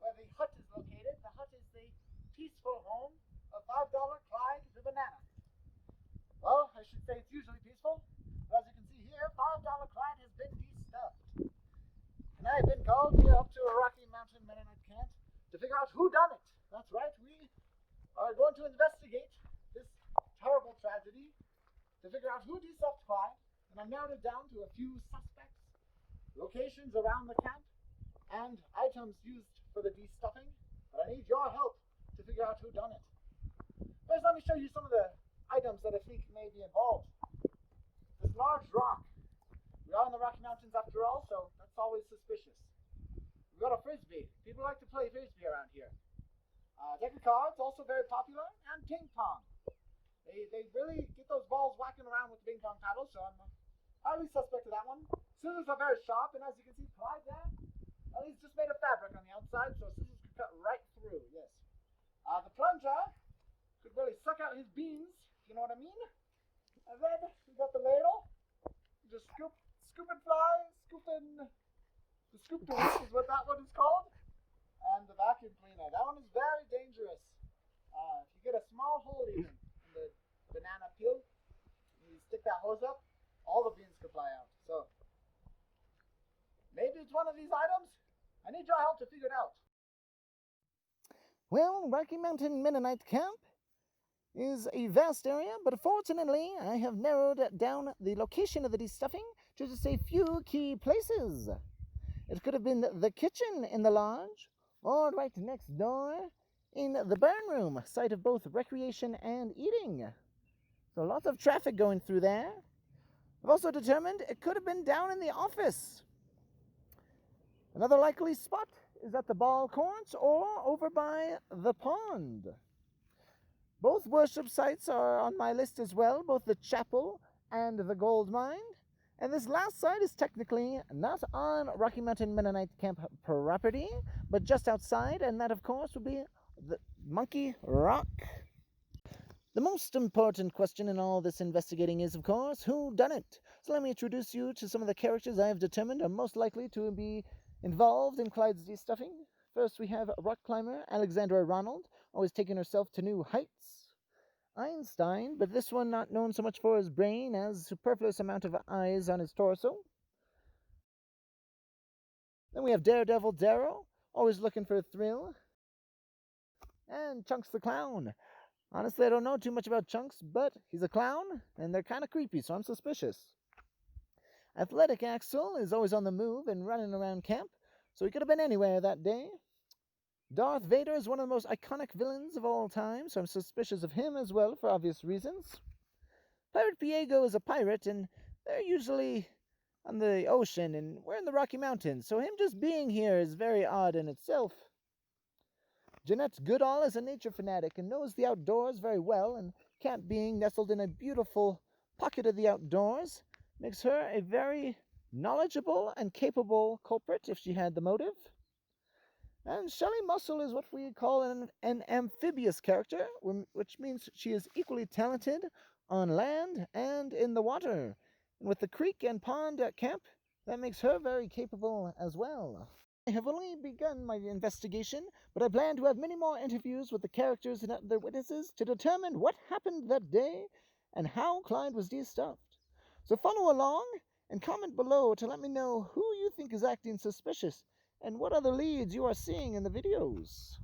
where the hut is located. The hut is the peaceful home of $5 Clyde the Banana. Well, I should say it's usually peaceful, but as you can see here, $5 Clyde has been de-stuffed. And I've been called here up to a Rocky Mountain Mennonite camp to figure out who done it. That's right, we are going to investigate this terrible tragedy to figure out who de-stuffed Clyde, and I've narrowed it down to a few suspects, locations around the camp, and items used for the de-stuffing, but I need your help to figure out who done it. First, let me show you some of the items that I think may be involved. This large rock. We are in the Rocky Mountains after all, so that's always suspicious. We've got a frisbee. People like to play frisbee around here. Deck of cards, also very popular, and ping pong. They really get those balls whacking around with the ping pong paddle, so I'm highly suspect of that one. Scissors are very sharp, and as you can see, Clyde there, well, he's just made of fabric on the outside, so scissors could cut right through, yes. The plunger could really suck out his beans, if you know what I mean. And then we got the ladle. Just scoop and fly, the scoop to whisk is what that one is called. And the vacuum cleaner. That one is very dangerous. If you get a small hole even in the banana peel, you stick that hose up, all the beans could fly out. So, maybe it's one of these items. I need your help to figure it out. Well, Rocky Mountain Mennonite Camp is a vast area, but fortunately I have narrowed down the location of the de-stuffing to just a few key places. It could have been the kitchen in the lodge, or right next door in the burn room, site of both recreation and eating. So lots of traffic going through there. I've also determined it could have been down in the office. Another likely spot is at the ball courts or over by the pond. Both worship sites are on my list as well, both the chapel and the gold mine. And this last site is technically not on Rocky Mountain Mennonite Camp property, but just outside, and that, of course, would be the Monkey Rock. The most important question in all this investigating is, of course, who done it? So let me introduce you to some of the characters I have determined are most likely to be involved in Clyde's de-stuffing. First, we have rock climber Alexandra Ronald, always taking herself to new heights. Einstein, but this one not known so much for his brain as superfluous amount of eyes on his torso. Then we have Daredevil Darrow, always looking for a thrill. And Chunks the Clown. Honestly, I don't know too much about Chunks, but he's a clown, and they're kind of creepy, so I'm suspicious. Athletic Axel is always on the move and running around camp, so he could have been anywhere that day. Darth Vader is one of the most iconic villains of all time, so I'm suspicious of him as well for obvious reasons. Pirate Piego is a pirate, and they're usually on the ocean, and we're in the Rocky Mountains, so him just being here is very odd in itself. Jeanette Goodall is a nature fanatic and knows the outdoors very well, and camp being nestled in a beautiful pocket of the outdoors makes her a very knowledgeable and capable culprit if she had the motive. And Shelley Muscle is what we call an amphibious character, which means she is equally talented on land and in the water. And with the creek and pond at camp, that makes her very capable as well. I have only begun my investigation, but I plan to have many more interviews with the characters and other witnesses to determine what happened that day and how Clyde was de-stuffed. So follow along and comment below to let me know who you think is acting suspicious and what other leads you are seeing in the videos.